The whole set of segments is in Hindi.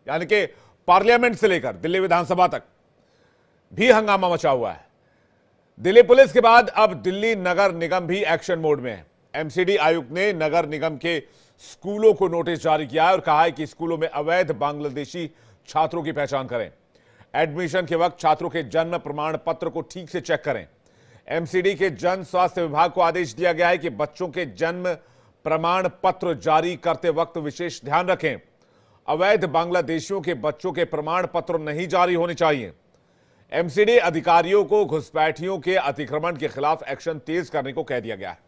यानी कि पार्लियामेंट से लेकर दिल्ली विधानसभा तक भी हंगामा मचा हुआ है। दिल्ली पुलिस के बाद अब दिल्ली नगर निगम भी एक्शन मोड में है। एमसीडी आयुक्त ने नगर निगम के स्कूलों को नोटिस जारी किया है और कहा है कि स्कूलों में अवैध बांग्लादेशी छात्रों की पहचान करें। एडमिशन के वक्त छात्रों के जन्म प्रमाण पत्र को ठीक से चेक करें। एमसीडी के जन स्वास्थ्य विभाग को आदेश दिया गया है कि बच्चों के जन्म प्रमाण पत्र जारी करते वक्त विशेष ध्यान रखें। अवैध बांग्लादेशियों के बच्चों के प्रमाण पत्र नहीं जारी होने चाहिए। एमसीडी अधिकारियों को घुसपैठियों के अतिक्रमण के खिलाफ एक्शन तेज करने को कह दिया गया है।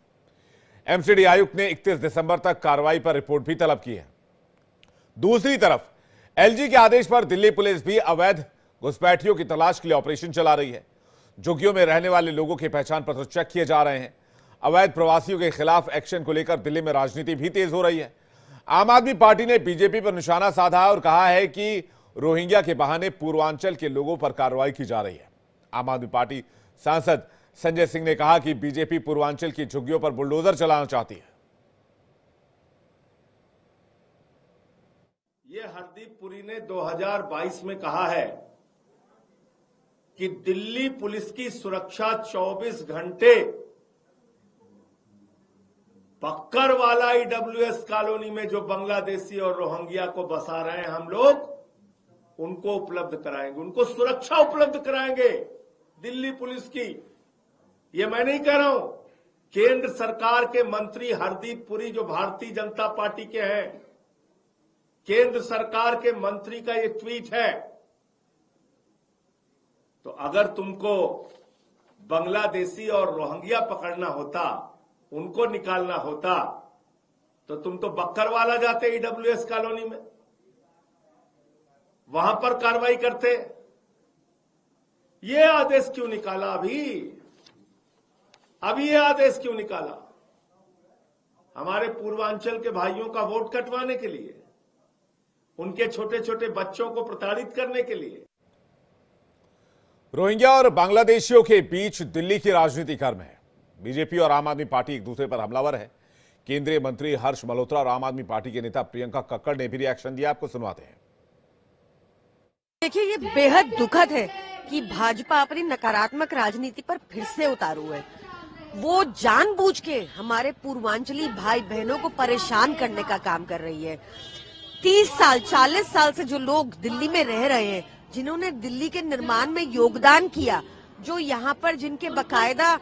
एमसीडी आयुक्त ने 31 दिसंबर तक कार्रवाई पर रिपोर्ट भी तलब की है। दूसरी तरफ एलजी के आदेश पर दिल्ली पुलिस भी अवैध घुसपैठियों की तलाश के लिए ऑपरेशन चला रही है। झुग्गियों में रहने वाले लोगों के पहचान पत्र चेक किए जा रहे हैं। अवैध प्रवासियों के खिलाफ एक्शन को लेकर दिल्ली में राजनीति भी तेज हो रही है। आम आदमी पार्टी ने बीजेपी पर निशाना साधा और कहा है कि रोहिंग्या के बहाने पूर्वांचल के लोगों पर कार्रवाई की जा रही है। आम आदमी पार्टी सांसद संजय सिंह ने कहा कि बीजेपी पूर्वांचल की झुग्गियों पर बुलडोजर चलाना चाहती है। ये हरदीप पुरी ने 2022 में कहा है कि दिल्ली पुलिस की सुरक्षा 24 घंटे बक्करवाला ईडब्ल्यूएस कॉलोनी में जो बांग्लादेशी और रोहिंग्या को बसा रहे हैं हम लोग, उनको उपलब्ध कराएंगे, उनको सुरक्षा उपलब्ध कराएंगे दिल्ली पुलिस की। ये मैं नहीं कह रहा हूं, केंद्र सरकार के मंत्री हरदीप पुरी जो भारतीय जनता पार्टी के हैं, केंद्र सरकार के मंत्री का ये ट्वीट है। तो अगर तुमको बांग्लादेशी और रोहिंग्या पकड़ना होता, उनको निकालना होता, तो तुम तो बक्करवाला जाते ईडब्ल्यूएस कॉलोनी में, वहां पर कार्रवाई करते। ये आदेश क्यों निकाला अभी ये आदेश क्यों निकाला? हमारे पूर्वांचल के भाइयों का वोट कटवाने के लिए, उनके छोटे छोटे बच्चों को प्रताड़ित करने के लिए। रोहिंग्या और बांग्लादेशियों के बीच दिल्ली की राजनीति गर्म है। बीजेपी और आम आदमी पार्टी एक दूसरे पर हमलावर है। केंद्रीय मंत्री हर्ष मल्होत्रा और आम आदमी पार्टी के नेता प्रियंका कक्कड़ ने भी रिएक्शन दिया। आपको सुनवाते हैं। देखिए, ये बेहद दुखद है कि भाजपा अपनी नकारात्मक राजनीति पर फिर से उतारू है। वो जानबूझ के हमारे पूर्वांचली भाई बहनों को परेशान करने का काम कर रही है। 30 साल 40 साल से जो लोग दिल्ली में रह रहे हैं, जिन्होंने दिल्ली के निर्माण में योगदान किया, जो यहाँ पर जिनके बकायदा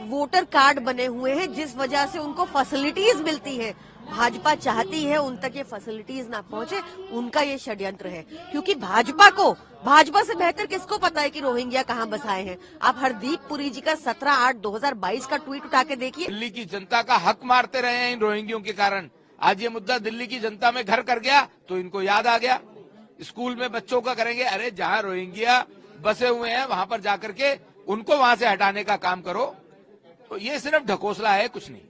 वोटर कार्ड बने हुए हैं, जिस वजह से उनको फैसिलिटीज मिलती है, भाजपा चाहती है उन तक ये फैसिलिटीज ना पहुंचे। उनका ये षड्यंत्र है, क्योंकि भाजपा से बेहतर किसको पता है कि रोहिंग्या कहाँ बसाए हैं। आप हरदीप पुरी जी का 17/8/2022 का ट्वीट उठा के देखिए। दिल्ली की जनता का हक मारते रहे हैं इन रोहिंग्यों के कारण। आज ये मुद्दा दिल्ली की जनता में घर कर गया तो इनको याद आ गया। स्कूल में बच्चों का करेंगे, अरे जहां रोहिंग्या बसे हुए हैं वहां पर जाकर के उनको वहां से हटाने का काम करो। तो ये सिर्फ ढकोसला है, कुछ नहीं।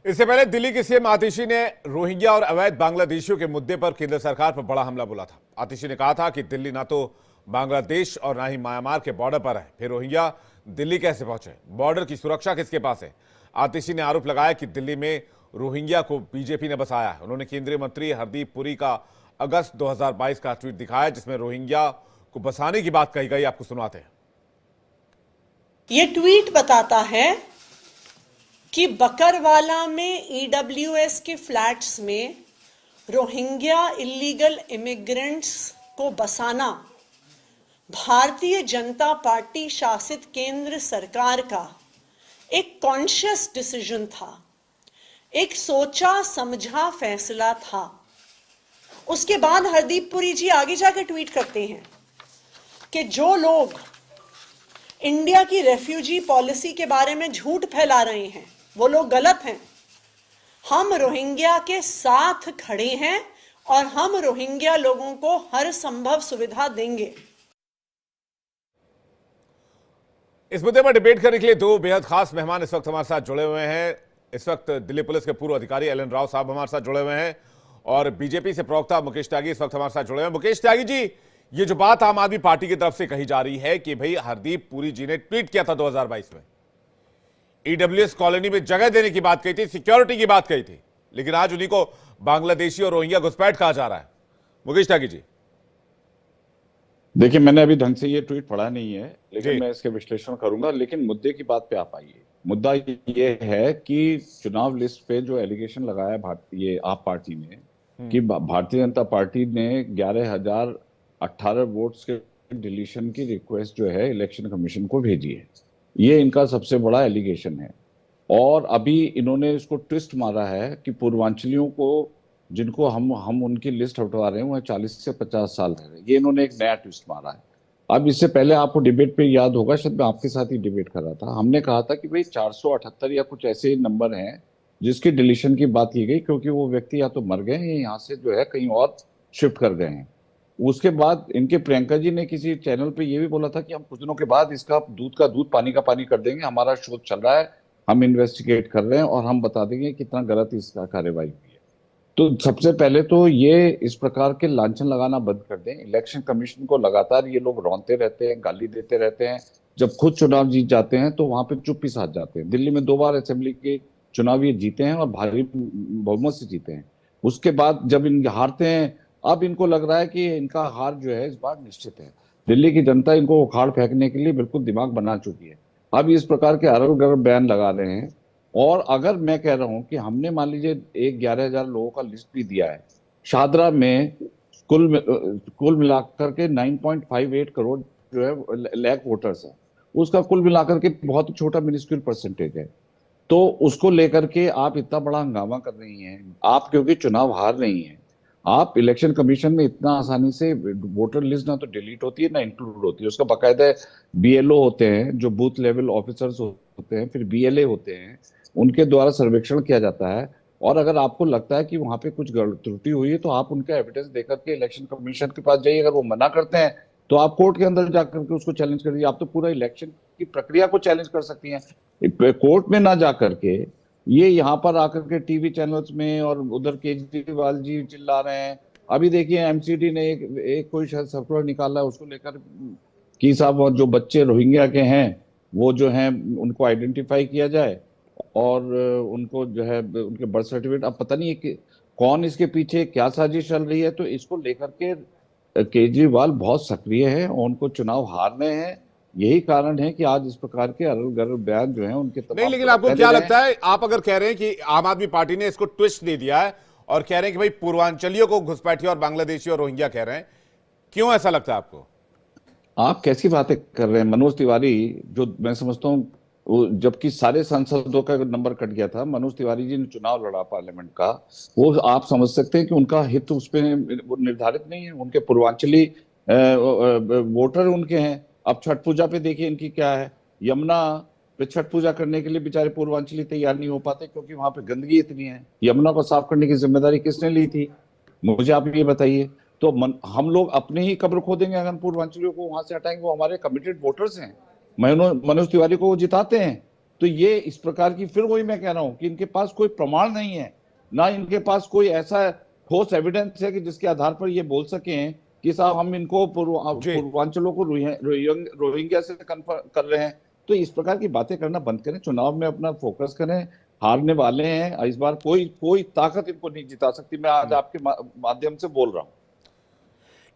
इससे पहले दिल्ली की सीएम आतिशी ने रोहिंग्या और अवैध बांग्लादेशियों के मुद्दे पर केंद्र सरकार पर बड़ा हमला बोला था। आतिशी ने कहा था कि दिल्ली ना तो बांग्लादेश और ना ही म्यांमार के बॉर्डर पर है, फिर रोहिंग्या दिल्ली कैसे पहुंचे, बॉर्डर की सुरक्षा किसके पास है। आतिशी ने आरोप लगाया कि दिल्ली में रोहिंग्या को बीजेपी ने बसाया है। उन्होंने केंद्रीय मंत्री हरदीप पुरी का अगस्त 2022 का ट्वीट दिखाया, जिसमें रोहिंग्या को बसाने की बात कही गई। आपको सुनाते हैं। ये ट्वीट बताता है कि बकरवाला में ईडब्ल्यूएस के फ्लैट्स में रोहिंग्या इलीगल इमिग्रेंट्स को बसाना भारतीय जनता पार्टी शासित केंद्र सरकार का एक कॉन्शियस डिसीजन था, एक सोचा समझा फैसला था। उसके बाद हरदीप पुरी जी आगे जाकर ट्वीट करते हैं कि जो लोग इंडिया की रेफ्यूजी पॉलिसी के बारे में झूठ फैला रहे हैं वो लोग गलत हैं। हम रोहिंग्या के साथ खड़े हैं और हम रोहिंग्या लोगों को हर संभव सुविधा देंगे। इस मुद्दे पर डिबेट करने के लिए दो बेहद खास मेहमान इस वक्त हमारे साथ जुड़े हुए हैं। इस वक्त दिल्ली पुलिस के पूर्व अधिकारी एल.एन. राव साहब हमारे साथ जुड़े हुए हैं और बीजेपी से प्रवक्ता मुकेश त्यागी इस वक्त हमारे साथ जुड़े हुए हैं। मुकेश त्यागी जी, ये जो बात आम आदमी पार्टी की तरफ से कही जा रही है कि भाई हरदीप पुरी जी ने ट्वीट किया था 2022 में, ईडब्ल्यूएस कॉलोनी में जगह देने की बात कही थी, सिक्योरिटी की बात कही थी, लेकिन आज उन्हीं को बांग्लादेशी और रोहिंग्या घुसपैठ कहा जा रहा है। मुकेश त्यागी जी। देखिए, मैंने अभी ढंग से ये ट्वीट पढ़ा नहीं है, जी। लेकिन मैं इसके विश्लेषण करूंगा। लेकिन मुद्दे की बात पे आप आइए। मुद्दा ये है कि चुनाव लिस्ट पे जो एलिगेशन लगाया भारतीय आप पार्टी ने कि भारतीय जनता पार्टी ने 11,018 वोट्स के डिलीशन की रिक्वेस्ट जो है इलेक्शन कमीशन को भेजी है, ये इनका सबसे बड़ा एलिगेशन है। और अभी इन्होंने इसको ट्विस्ट मारा है कि पूर्वांचलियों को, जिनको हम उनकी लिस्ट हटवा रहे हैं, वो 40 से 50 साल रह रहे हैं। ये इन्होंने एक नया ट्विस्ट मारा है। अब इससे पहले आपको डिबेट पे याद होगा, शायद मैं आपके साथ ही डिबेट कर रहा था, हमने कहा था कि भाई 478 या कुछ ऐसे नंबर हैं जिसकी डिलीशन की बात की गई, क्योंकि वो व्यक्ति या तो मर गए हैं, यहाँ से जो है कहीं और शिफ्ट कर गए हैं। उसके बाद इनके प्रियंका जी ने किसी चैनल पे ये भी बोला था कि हम कुछ दिनों के बाद इसका दूध का दूध पानी का पानी कर देंगे, हमारा शोध चल रहा है, हम इन्वेस्टिगेट कर रहे हैं और हम बता देंगे कितना गलत इसका कार्यवाही हुई है। तो सबसे पहले तो ये इस प्रकार के लांछन लगाना बंद कर दें। इलेक्शन कमीशन को लगातार ये लोग रौनते रहते हैं, गाली देते रहते हैं। जब खुद चुनाव जीत जाते हैं तो वहां पे चुप्पी साध जाते हैं। दिल्ली में 2 बार असेंबली के चुनाव ये जीते हैं और भारी बहुमत से जीते हैं। उसके बाद जब इन हारते हैं, अब इनको लग रहा है कि इनका हार जो है इस बार निश्चित है। दिल्ली की जनता इनको उखाड़ फेंकने के लिए बिल्कुल दिमाग बना चुकी है। अब इस प्रकार के अरब गरब बयान लगा रहे हैं। और अगर मैं कह रहा हूं कि हमने मान लीजिए 11,000 लोगों का लिस्ट भी दिया है, शादरा में कुल मिलाकर के 9.58 करोड़ जो है लाख वोटर्स है, उसका कुल मिलाकर के बहुत ही छोटा मिनिस्क्यूल परसेंटेज है। तो उसको लेकर के आप इतना बड़ा हंगामा कर रही हैं आप, क्योंकि चुनाव हार रही हैं आप। इलेक्शन कमीशन में इतना आसानी से वोटर लिस्ट ना तो डिलीट होती है ना इंक्लूड होती है, उसका बाकायदा BLO होते हैं जो बूथ लेवल ऑफिसर्स होते हैं, फिर BLA होते हैं, उनके द्वारा सर्वेक्षण किया जाता है। और अगर आपको लगता है कि वहां पे कुछ त्रुटि हुई है तो आप उनका एविडेंस देकर के इलेक्शन कमीशन के पास जाइए। अगर वो मना करते हैं तो आप कोर्ट के अंदर जाकर के उसको चैलेंज कर दीजिए। आप तो पूरा इलेक्शन की प्रक्रिया को चैलेंज कर सकती हैं। कोर्ट में ना जा करके ये यहाँ पर आकर के टीवी चैनल्स में, और उधर केजरीवाल जी चिल्ला रहे हैं। अभी देखिए MCD ने एक कोई शायद सर्कुलर निकाला है उसको लेकर कि साहब जो बच्चे रोहिंग्या के हैं वो जो हैं उनको आइडेंटिफाई किया जाए और उनको जो है उनके बर्थ सर्टिफिकेट। अब पता नहीं है कि कौन इसके पीछे क्या साजिश चल रही है। तो इसको लेकर के केजरीवाल बहुत सक्रिय है और उनको चुनाव हारने हैं। यही कारण है कि आज इस प्रकार के अरल गरल बयान जो हैं उनके तमाम। नहीं, लेकिन आपको क्या लगता है, आप अगर कह रहे हैं कि आम आदमी पार्टी ने इसको ट्विस्ट दे दिया है और कह रहे हैं कि भाई पूर्वांचलियों को घुसपैठिया और बांग्लादेशी और रोहिंग्या कह रहे हैं, क्यों ऐसा लगता है आपको? आप कैसी बातें कर रहे हैं? मनोज तिवारी, जो मैं समझता हूँ जबकि सारे सांसदों का नंबर कट गया था, मनोज तिवारी जी ने चुनाव लड़ा पार्लियामेंट का, वो आप समझ सकते हैं कि उनका हित उस पर निर्धारित नहीं है। उनके पूर्वांचली वोटर उनके हैं। अब छठ पूजा पे देखिए इनकी क्या है, यमुना पे छठ पूजा करने के लिए बेचारे पूर्वांचली तैयार नहीं हो पाते क्योंकि वहां पे गंदगी इतनी है। यमुना को साफ करने की जिम्मेदारी किसने ली थी, मुझे आप ये बताइए। तो हम लोग अपने ही कब्र खोदेंगे अगर पूर्वांचलियों को वहां से हटाएंगे। वो हमारे कमिटेड वोटर्स हैं, मनोज तिवारी को वो जिताते हैं। तो ये इस प्रकार की, फिर वही मैं कह रहा हूं कि इनके पास कोई प्रमाण नहीं है, ना इनके पास कोई ऐसा ठोस एविडेंस है कि जिसके आधार पर ये बोल सकें कि साहब हम इनको पूर्वांचलों को रोहिंग्या से कन्फर्म कर रहे हैं। तो इस प्रकार की बातें करना बंद करें, चुनाव में अपना फोकस करें। हारने वाले हैं इस बार, कोई ताकत इनको नहीं जिता सकती। मैं आज आपके माध्यम से बोल रहा हूं।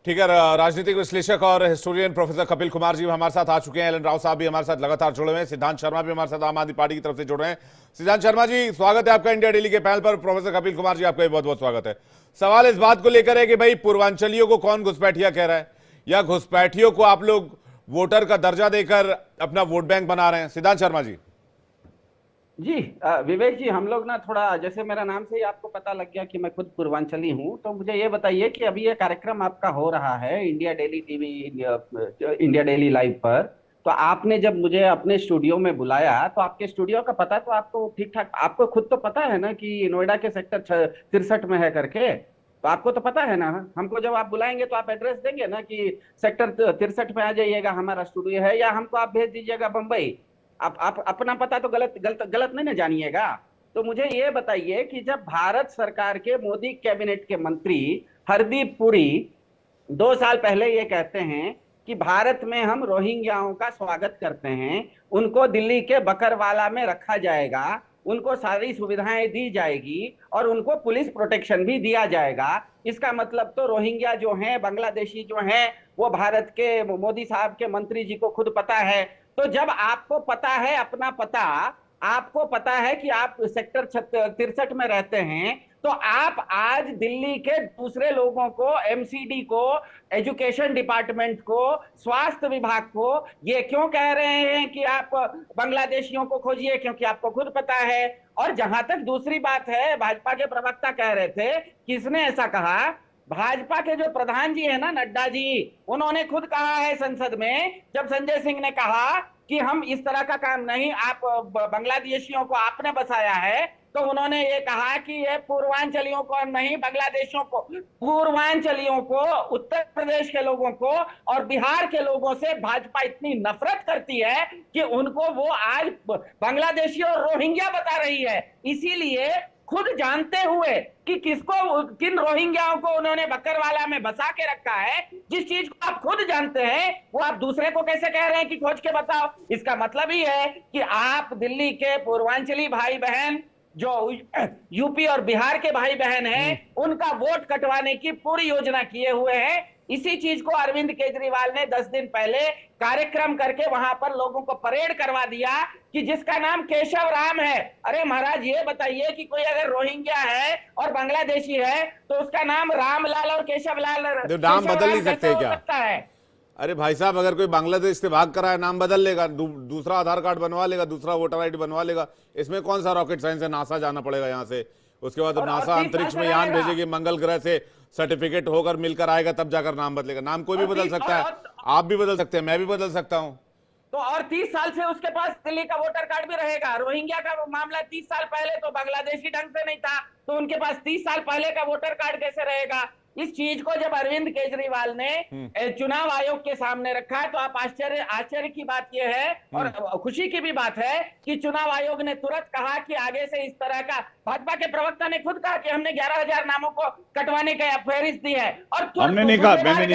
ठीक है, राजनीतिक विश्लेषक और हिस्टोरियन प्रोफेसर कपिल कुमार जी हमारे साथ आ चुके हैं। एलन राव साहब भी हमारे साथ लगातार जुड़े हुए हैं। सिद्धांत शर्मा भी हमारे साथ आम आदमी पार्टी की तरफ से जुड़ रहे हैं। सिद्धांत शर्मा जी, स्वागत है आपका इंडिया डेली के पैनल पर। प्रोफेसर कपिल कुमार जी, आपका बहुत बहुत स्वागत है। सवाल इस बात को लेकर है कि भाई पूर्वांचलियों को कौन घुसपैठिया कह रहा है, या घुसपैठियों को आप लोग वोटर का दर्जा देकर अपना वोट बैंक बना रहे हैं? सिद्धांत शर्मा जी। जी विवेक जी, हम लोग ना थोड़ा, जैसे मेरा नाम से ही आपको पता लग गया कि मैं खुद पूर्वांचली हूँ, तो मुझे ये बताइए कि अभी ये कार्यक्रम आपका हो रहा है India daily TV, India daily live पर, तो आपने जब मुझे अपने स्टूडियो में बुलाया तो आपके स्टूडियो का पता तो आपको ठीक ठाक, आपको खुद तो पता है ना कि नोएडा के सेक्टर 63 में है करके, तो आपको तो पता है ना। हमको जब आप बुलाएंगे तो आप एड्रेस देंगे ना कि सेक्टर 63 में आ जाइएगा, हमारा स्टूडियो है, या हमको आप भेज दीजिएगा बम्बई। आप अपना पता तो गलत नहीं ना जानिएगा। तो मुझे ये बताइए कि जब भारत सरकार के मोदी कैबिनेट के मंत्री हरदीप पुरी 2 साल पहले ये कहते हैं कि भारत में हम रोहिंग्याओं का स्वागत करते हैं, उनको दिल्ली के बकरवाला में रखा जाएगा, उनको सारी सुविधाएं दी जाएगी और उनको पुलिस प्रोटेक्शन भी दिया जाएगा, इसका मतलब तो रोहिंग्या जो हैं, बांग्लादेशी जो हैं, वो भारत के मोदी साहब के मंत्री जी को खुद पता है। तो जब आपको पता है अपना पता, आपको पता है कि आप सेक्टर 63 में रहते हैं, तो आप आज दिल्ली के दूसरे लोगों को, एमसीडी को, एजुकेशन डिपार्टमेंट को, स्वास्थ्य विभाग को ये क्यों कह रहे हैं कि आप बांग्लादेशियों को खोजिए? क्योंकि आपको खुद पता है। और जहां तक दूसरी बात है, भाजपा के प्रवक्ता कह रहे थे, किसने ऐसा कहा? भाजपा के जो प्रधान जी है ना, नड्डा जी, उन्होंने खुद कहा है संसद में, जब संजय सिंह ने कहा कि हम इस तरह का काम नहीं, आप बांग्लादेशियों को आपने बसाया है, तो उन्होंने ये कहा कि ये पूर्वांचलियों को नहीं, बांग्लादेशियों को, पूर्वांचलियों को, उत्तर प्रदेश के लोगों को और बिहार के लोगों से भाजपा इतनी नफरत करती है कि उनको वो आज बांग्लादेशी और रोहिंग्या बता रही है। इसीलिए खुद जानते हुए कि किन रोहिंग्याओं को उन्होंने बकरवाला में बसा के रखा है, जिस चीज को आप खुद जानते हैं, वो आप दूसरे को कैसे कह रहे हैं कि खोज के बताओ? इसका मतलब ही है कि आप दिल्ली के पूर्वांचली भाई बहन, जो यूपी और बिहार के भाई बहन हैं, उनका वोट कटवाने की पूरी योजना किए हुए हैं। इसी चीज को अरविंद केजरीवाल ने 10 दिन पहले कार्यक्रम करके वहां पर लोगों को परेड करवा दिया कि जिसका नाम केशव राम है। अरे महाराज, ये बताइए कि कोई अगर रोहिंग्या है और बांग्लादेशी है तो उसका नाम रामलाल और केशव लाल, नाम बदल नहीं सकते क्या? है? अरे भाई साहब, अगर कोई बांग्लादेश से भाग कर आया, नाम बदल लेगा, दूसरा आधार कार्ड बनवा लेगा, दूसरा वोटर आईडी बनवा लेगा। इसमें कौन सा रॉकेट साइंस है? नासा जाना पड़ेगा यहाँ से, उसके बाद नासा अंतरिक्ष में यान भेजेगी, मंगल ग्रह से सर्टिफिकेट होकर मिलकर आएगा, तब जाकर नाम बदलेगा। नाम कोई भी बदल सकता है, आप भी बदल सकते हैं, मैं भी बदल सकता हूँ। तो और 30 साल से उसके पास दिल्ली का वोटर कार्ड भी रहेगा। रोहिंग्या का मामला 30 साल पहले तो बांग्लादेशी ढंग से नहीं था, तो उनके पास 30 साल पहले का वोटर कार्ड कैसे रहेगा? इस चीज को जब अरविंद केजरीवाल ने चुनाव आयोग के सामने रखा, तो आप आश्चर्य की बात यह है और खुशी की भी बात है कि चुनाव आयोग ने तुरंत कहा कि आगे से इस तरह का, भाजपा के प्रवक्ता ने खुद कहा कि हमने 11,000 नामों को कटवाने का फहरिस्त दी है। और हमने नहीं कहा, मैंने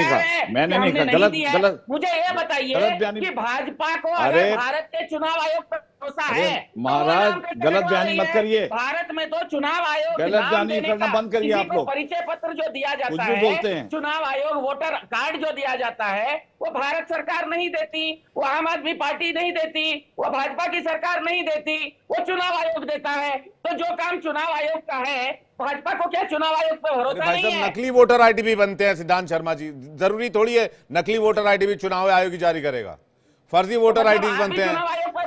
नहीं कहा, गलत। मुझे ये बताइए कि भाजपा को अगर भारत के चुनाव आयोग पर भरोसा है, महाराज गलत बयानी मत करिए। भारत में तो चुनाव आयोग गलत बयानी करना बंद करिए आप लोग। परिचय पत्र जो दिया जाता बोलते है, हैं। चुनाव आयोग वोटर कार्ड जो दिया जाता है, वो भारत सरकार नहीं देती, वो आम आदमी पार्टी नहीं देती, वो भाजपा की सरकार नहीं देती, वो चुनाव आयोग देता है। तो जो काम चुनाव आयोग का है, भाजपा को क्या चुनाव आयोग पे भरोसा नहीं है? नकली वोटर आईडी भी बनते हैं सिद्धांत शर्मा जी, जरूरी थोड़ी है नकली वोटर आईडी भी चुनाव आयोग ही जारी करेगा। फर्जी वोटर आईडी बनते हैं,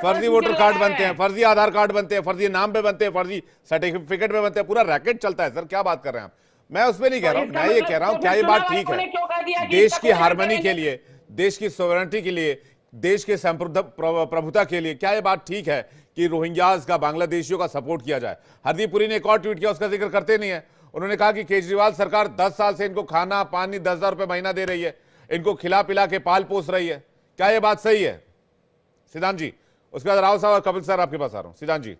फर्जी वोटर कार्ड बनते हैं, फर्जी आधार कार्ड बनते हैं, फर्जी नाम पे बनते हैं, फर्जी सर्टिफिकेट पे बनते हैं, पूरा रैकेट चलता है सर। क्या बात कर रहे हैं आप? मैं उसमें नहीं कह रहा हूं, मैं ये कह रहा हूं क्या ये बात ठीक है? देश की हार्मनी के लिए, देश की सोवरेनिटी के लिए, देश के प्रभुता के लिए क्या ये बात ठीक है कि रोहिंग्याज का, बांग्लादेशियों का सपोर्ट किया जाए? हरदीप पुरी ने एक और ट्वीट किया, उसका जिक्र करते नहीं है। उन्होंने कहा कि केजरीवाल सरकार 10 साल से इनको खाना पानी 10,000 रुपए महीना दे रही है, इनको खिला पिला के पाल पोस रही है। क्या ये बात सही है सिद्धांत जी? उसके बाद राव साहब और कपिल सर आपके पास आ रहा हूं। सिद्धांत जी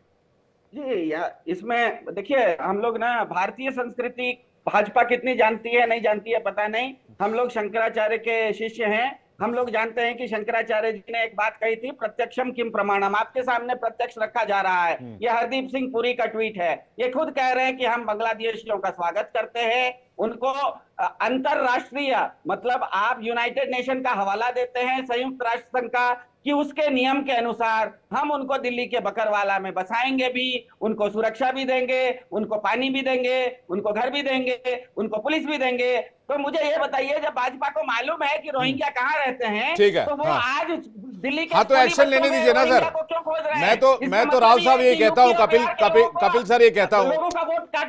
इसमें देखिए, हम लोग ना भारतीय संस्कृति भाजपा कितनी जानती है नहीं जानती है पता नहीं। हम लोग शंकराचार्य के शिष्य हैं। हम लोग जानते हैं कि शंकराचार्य जी ने एक बात कही थी, प्रत्यक्षम किम प्रमाणम। आपके सामने प्रत्यक्ष रखा जा रहा है। ये हरदीप सिंह पुरी का ट्वीट है। ये खुद कह रहे हैं कि हम बांग्लादेशियों का स्वागत करते हैं, उनको अंतरराष्ट्रीय, मतलब आप यूनाइटेड नेशन का हवाला देते हैं, संयुक्त राष्ट्र संघ का, कि उसके नियम के अनुसार हम उनको दिल्ली के बकरवाला में बसाएंगे भी, उनको सुरक्षा भी देंगे, उनको पानी भी देंगे, उनको घर भी देंगे, उनको पुलिस भी देंगे। तो मुझे ये बताइए, जब भाजपा को मालूम है कि रोहिंग्या कहाँ रहते हैं, ठीक है, तो वो आज दिल्ली के तो एक्शन लेने दीजिए ना सर। मैं तो राव साहब ये कहता हूँ, कपिल सर ये कहता हूँ,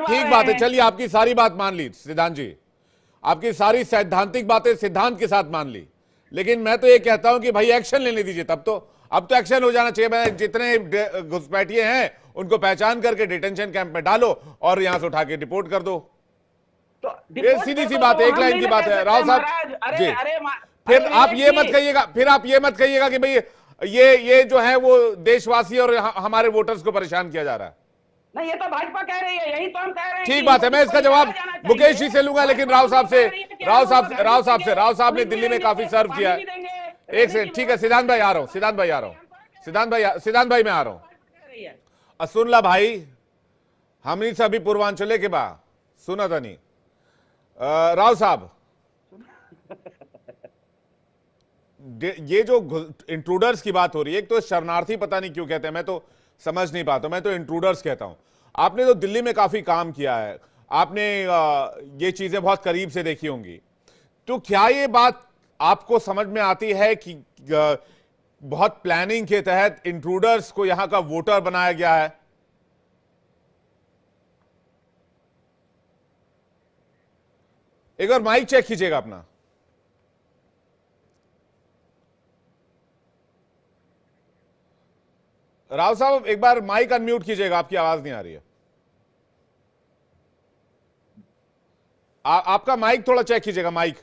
ठीक बात है, चलिए आपकी सारी बात मान ली सिद्धांत जी, आपकी सारी सैद्धांतिक बातें सिद्धांत के साथ मान ली, लेकिन मैं तो ये कहता हूं कि भाई एक्शन लेने दीजिए। अब तो एक्शन हो जाना चाहिए। मैं जितने घुसपैठिए हैं उनको पहचान करके डिटेंशन कैंप में डालो और यहां से उठा के डिपोर्ट कर दो। तो ये सीधी सी बात है, एक लाइन की बात है राव साहब जी। फिर आप ये मत कहिएगा कि भाई ये जो है वो देशवासी और हमारे वोटर्स को परेशान किया जा रहा है। नहीं, ये तो भाजपा कह रही है, यही तो हम कह रहे हैं। ठीक बात है, मैं इसका जवाब मुकेश जी से लूंगा, लेकिन राव साहब ने दिल्ली में काफी सर्व किया है। एक सेकंड, ठीक है, सिद्धांत भाई आ रहा हूं, सिद्धांत भाई मैं आ रहा हूं। सुन ला भाई, हमनी सभी पूर्वांचले के बा सुना था नहीं, राव साहब, ये जो इंट्रूडर्स की बात हो रही है, एक तो शरणार्थी पता नहीं क्यों कहते हैं, मैं तो समझ नहीं पाता, मैं तो इंट्रूडर्स कहता हूं। आपने तो दिल्ली में काफी काम किया है, आपने ये चीजें बहुत करीब से देखी होंगी, तो क्या ये बात आपको समझ में आती है कि बहुत प्लानिंग के तहत इंट्रूडर्स को यहां का वोटर बनाया गया है? एक बार माइक चेक कीजिएगा अपना। राव साहब एक बार माइक अनम्यूट कीजिएगा, आपकी आवाज नहीं आ रही है। आपका माइक थोड़ा चेक कीजिएगा, माइक।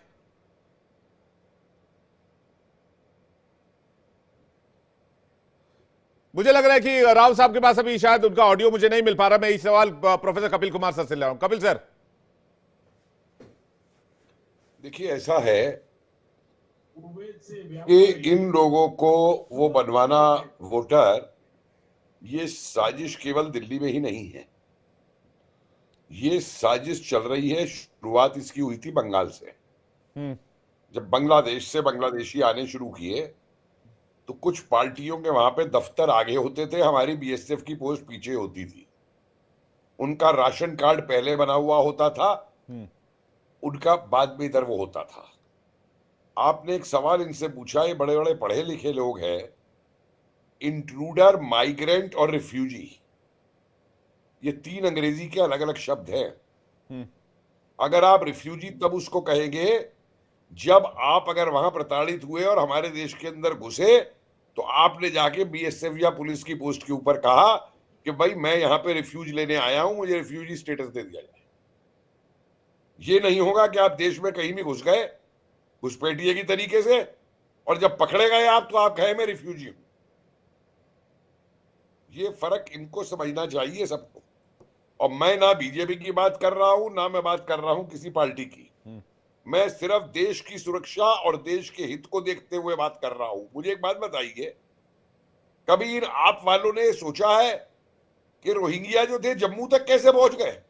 मुझे लग रहा है कि राव साहब के पास अभी शायद उनका ऑडियो मुझे नहीं मिल पा रहा। मैं इस सवाल प्रोफेसर कपिल कुमार सर से ले रहा हूं। कपिल सर, देखिए ऐसा है कि इन लोगों को वो बनवाना वोटर, ये साजिश केवल दिल्ली में ही नहीं है, ये साजिश चल रही है। शुरुआत इसकी हुई थी बंगाल से। जब बांग्लादेश से बांग्लादेशी आने शुरू किए तो कुछ पार्टियों के वहां पे दफ्तर आगे होते थे, हमारी बीएसएफ की पोस्ट पीछे होती थी। उनका राशन कार्ड पहले बना हुआ होता था, उनका बाद में इधर वो होता था। आपने एक सवाल इनसे पूछा, ये बड़े बड़े पढ़े लिखे लोग हैं। इंट्रूडर, माइग्रेंट और रिफ्यूजी, ये तीन अंग्रेजी के अलग अलग शब्द हैं। अगर आप रिफ्यूजी तब उसको कहेंगे जब आप अगर वहां प्रताड़ित हुए और हमारे देश के अंदर घुसे तो आपने जाके बीएसएफ या पुलिस की पोस्ट के ऊपर कहा कि भाई मैं यहां पे रिफ्यूज लेने आया हूं, मुझे रिफ्यूजी स्टेटस दे दिया जाए। ये नहीं होगा कि आप देश में कहीं भी घुस गए घुसपैठिए की तरीके से, और जब पकड़े गए आप तो आप कहे मैं रिफ्यूजी हूं। ये फर्क इनको समझना चाहिए सबको। और मैं ना बीजेपी की बात कर रहा हूं, ना मैं बात कर रहा हूं किसी पार्टी की। मैं सिर्फ देश की सुरक्षा और देश के हित को देखते हुए बात कर रहा हूं। मुझे एक बात बताइए, कभी इन आप वालों ने सोचा है कि रोहिंग्या जो थे जम्मू तक कैसे पहुंच गए?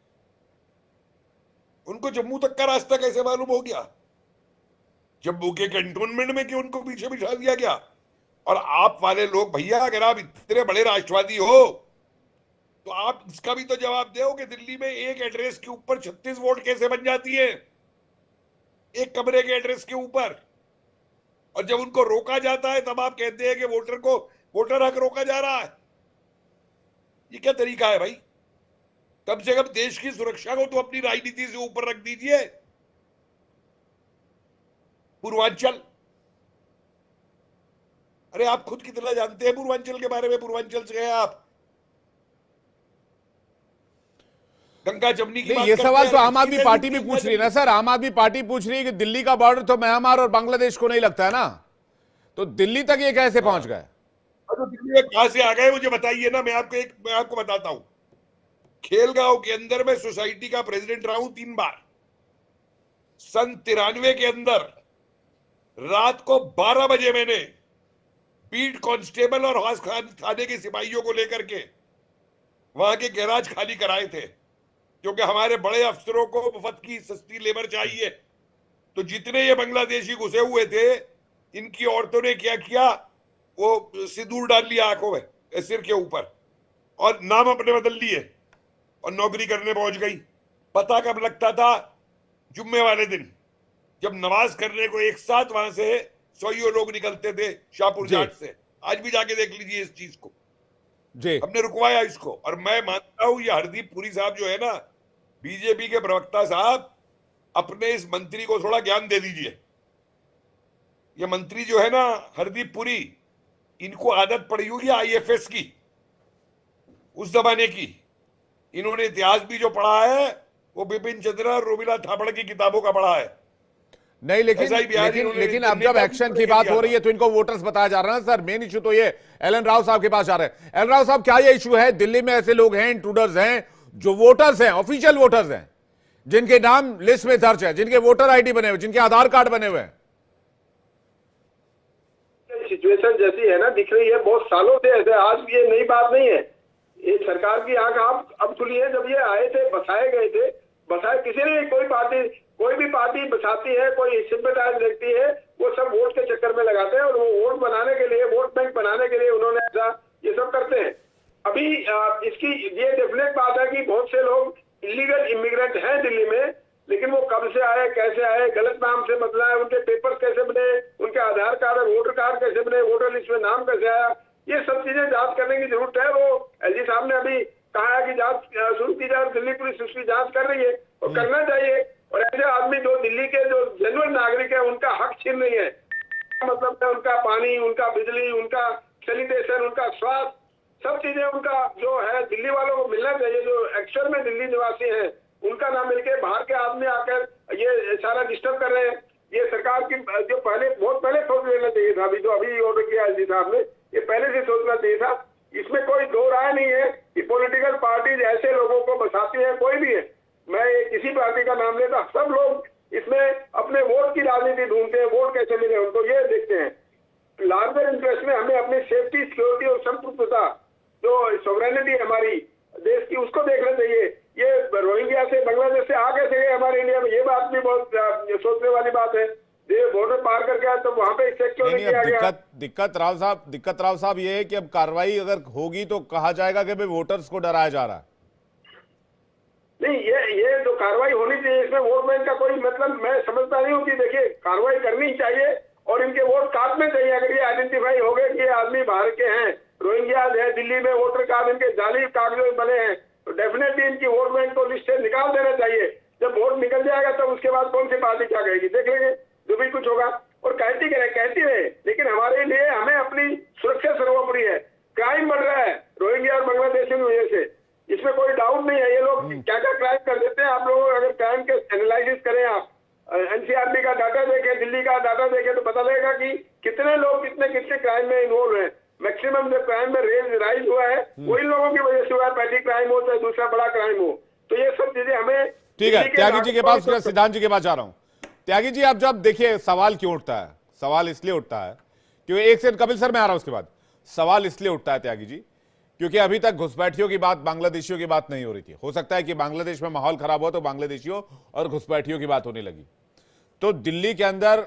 उनको जम्मू तक का रास्ता कैसे मालूम हो गया? जम्मू के कैंटोनमेंट में क्यों उनको पीछे बिठा दिया गया? और आप वाले लोग, भैया अगर आप इतने बड़े राष्ट्रवादी हो तो आप इसका भी तो जवाब दो कि दिल्ली में एक एड्रेस के ऊपर 36 वोट कैसे बन जाती है, एक कमरे के एड्रेस के ऊपर। और जब उनको रोका जाता है तब आप कहते हैं कि वोटर हक रोका जा रहा है। ये क्या तरीका है भाई? कम से कम देश की सुरक्षा को तो अपनी राजनीति से ऊपर रख दीजिए। पूर्वांचल, अरे आप खुद कितना जानते हैं पूर्वांचल के बारे में? पूर्वांचल से गए आप, गंगा जमुनी की बात ये करते सवाल हैं, तो आम आदमी किसी पार्टी भी ने पूछ रही है ना सर। आम आदमी पार्टी पूछ रही है कि दिल्ली का बॉर्डर तो म्यांमार और बांग्लादेश को नहीं लगता है ना, तो दिल्ली तक ये कैसे पहुंच गए? तो दिल्ली में कहां से आ गए मुझे बताइए ना। मैं आपको बताता हूं। खेलगांव के अंदर मैं सोसाइटी का प्रेसिडेंट रहा हूं 3 बार। सन 93 के अंदर रात को 12 बजे मैंने बीट कांस्टेबल और हाउस थाने के सिपाहियों को लेकर के वहां के गैराज खाली कराए थे, क्योंकि हमारे बड़े अफसरों को मुफ्त की सस्ती लेबर चाहिए। तो जितने ये बांग्लादेशी घुसे हुए थे, इनकी औरतों ने क्या किया, वो सिंदूर डाल लिया आंखों में, सिर के ऊपर, और नाम अपने बदल लिए और नौकरी करने पहुंच गई। पता कब लगता था? जुम्मे वाले दिन, जब नमाज करने को एक साथ वहां से 100 लोग निकलते थे शाहपुर जाट से। आज भी जाके देख लीजिए इस चीज को। जी, हमने रुकवाया इसको। और मैं मानता हूं ये हरदीप पुरी साहब जो है ना, बीजेपी के प्रवक्ता साहब, अपने इस मंत्री को थोड़ा ज्ञान दे दीजिए। ये मंत्री जो है ना हरदीप पुरी, इनको आदत पड़ी होगी आईएफएस की, उस जमाने की। इन्होंने इतिहास भी जो पढ़ा है वो बिपिन चंद्र और रोमिला थापड़ की किताबों का पढ़ा है। नहीं, लेकिन अब जब एक्शन की बात हो रही है तो इनको वोटर्स बताया जा रहा है सर। मेन इशू तो ये एलन राव साहब के पास जा रहे हैं। एलन राव साहब, क्या ये इशू है? दिल्ली में ऐसे लोग हैं, इंट्रूडर्स हैं, जो वोटर्स हैं, ऑफिशियल वोटर्स हैं, जिनके नाम लिस्ट में दर्ज है, जिनके वोटर आईडी बने हुए, जिनके आधार कार्ड बने हुए हैं। सिचुएशन जैसी है ना, दिख रही है बहुत सालों से ऐसे। आज ये नई बात नहीं है। ये सरकार की आंख आप अब खुली है। जब ये आए थे, बसाए गए थे, बसाए किसी ने, कोई पार्टी कोई भी पार्टी बसाती है, कोई सिंपैथाइज देखती है, वो सब वोट के चक्कर में लगाते हैं और वो वोट बनाने के लिए, वोट बैंक बनाने के लिए उन्होंने ऐसा ये सब करते हैं। अभी इसकी ये डेफिनेट बात है कि बहुत से लोग इलीगल इमिग्रेंट हैं दिल्ली में, लेकिन वो कब से आए, कैसे आए, गलत नाम से बदला है, उनके पेपर्स कैसे बने, उनके आधार कार्ड और वोटर कार्ड कैसे बने, वोटर लिस्ट में नाम कैसे आया, ये सब चीजें जांच करने की जरूरत है। वो एलजी साहब ने अभी कहा है कि जांच शुरू की जाए, दिल्ली पुलिस उसकी जांच कर रही है और करना चाहिए। और ऐसे आदमी जो दिल्ली के जो जेन्युइन नागरिक है उनका हक छीन रही है, मतलब है उनका पानी, उनका बिजली, उनका सैनिटेशन, उनका स्वास्थ्य, सब चीजें उनका जो है दिल्ली वालों को मिलना चाहिए। जो एक्चुअल में दिल्ली निवासी हैं उनका ना मिलके बाहर के आदमी आकर ये सारा डिस्टर्ब कर रहे हैं। ये सरकार की जो पहले, बहुत पहले सोच लेना चाहिए था, अभी जो अभी ऑर्डर किया एलजी साहब ने, ये पहले से सोचना चाहिए था। इसमें कोई दो राय नहीं है कि पॉलिटिकल पार्टीज ऐसे लोगों को बसाती है, कोई भी है, मैं किसी पार्टी का नाम लेता, सब लोग इसमें अपने वोट की राजनीति ढूंढते हैं, वोट कैसे मिले उनको ये देखते हैं। लार्जर इंटरेस्ट में हमें अपनी सेफ्टी, सिक्योरिटी और संप्रभुता, जो सॉवरेनिटी हमारी देश की, उसको देखना चाहिए। ये रोहिंग्या से, बांग्लादेश से आ कैसे गए हमारे इंडिया में, ये बात भी बहुत सोचने वाली बात है। बॉर्डर पार करके आए तो वहां पे चेक क्यों नहीं किया गया? दिक्कत राव साहब ये है कि अब कार्रवाई अगर होगी तो कहा जाएगा कि भाई वोटर्स को डराया जा रहा है। नहीं, ये जो कार्रवाई होनी चाहिए, इसमें वोट बैंक का कोई मतलब मैं समझता नहीं हूँ कि देखिए कार्रवाई करनी चाहिए और इनके वोट काटने चाहिए। अगर ये आइडेंटिफाई हो गए कि ये आदमी बाहर के हैं, रोहिंग्या है, दिल्ली में वोटर कार्ड इनके जाली कागज बने हैं, तो डेफिनेटली इनकी वोट बैंक को लिस्ट से निकाल देना चाहिए। जब वोट निकल जाएगा तब उसके बाद कौन सी पार्टी क्या कहेगी, देख लेंगे, जो भी कुछ होगा। और कहती रहे, लेकिन हमारे लिए हमें अपनी सुरक्षा सर्वोपरि है। क्राइम बढ़ रहा है रोहिंग्या और बांग्लादेशियों की वजह से, इसमें कोई डाउट नहीं है। ये लोग क्या क्या क्राइम कर देते हैं। आप लोग अगर क्राइम के एनालिसिस करें, आप एनसीआरबी का डाटा देखें, दिल्ली का डाटा देखें, तो पता लगेगा कि कितने लोग कितने क्राइम में इन्वॉल्व हैं। मैक्सिमम जो क्राइम में राइज हुआ है वही लोगों की वजह से हुआ है, पैटी क्राइम हो चाहे दूसरा बड़ा क्राइम हो। तो ये सब चीजें हमें, ठीक है, त्यागी जी के पास, सिद्धांत जी के पास जा रहा हूं। त्यागी जी, आप जब देखिए सवाल क्यों उठता है, सवाल इसलिए उठता है क्योंकि एक से कपिल सर में आ रहा हूं, उसके बाद सवाल इसलिए उठता है त्यागी जी क्योंकि अभी तक घुसपैठियों की बात, बांग्लादेशियों की बात नहीं हो रही थी। हो सकता है कि बांग्लादेश में माहौल खराब हुआ तो बांग्लादेशियों और घुसपैठियों की बात होने लगी। तो दिल्ली के अंदर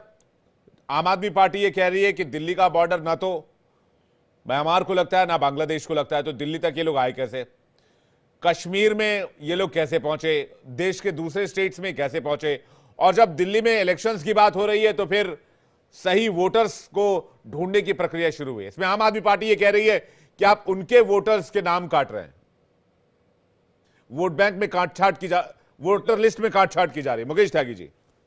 आम आदमी पार्टी ये कह रही है कि दिल्ली का बॉर्डर ना तो म्यांमार को लगता है ना बांग्लादेश को लगता है, तो दिल्ली तक ये लोग आए कैसे, कश्मीर में ये लोग कैसे पहुंचे, देश के दूसरे स्टेट्स में कैसे पहुंचे। और जब दिल्ली में इलेक्शंस की बात हो रही है तो फिर सही वोटर्स को ढूंढने की प्रक्रिया शुरू हुई है। इसमें आम आदमी पार्टी ये कह रही है कि आप उनके वोटर्स के नाम काट रहे हैं, वोट बैंक में काटछाट की वोटर लिस्ट में काटछाट की जा रही है। मुकेश त्यागी जी,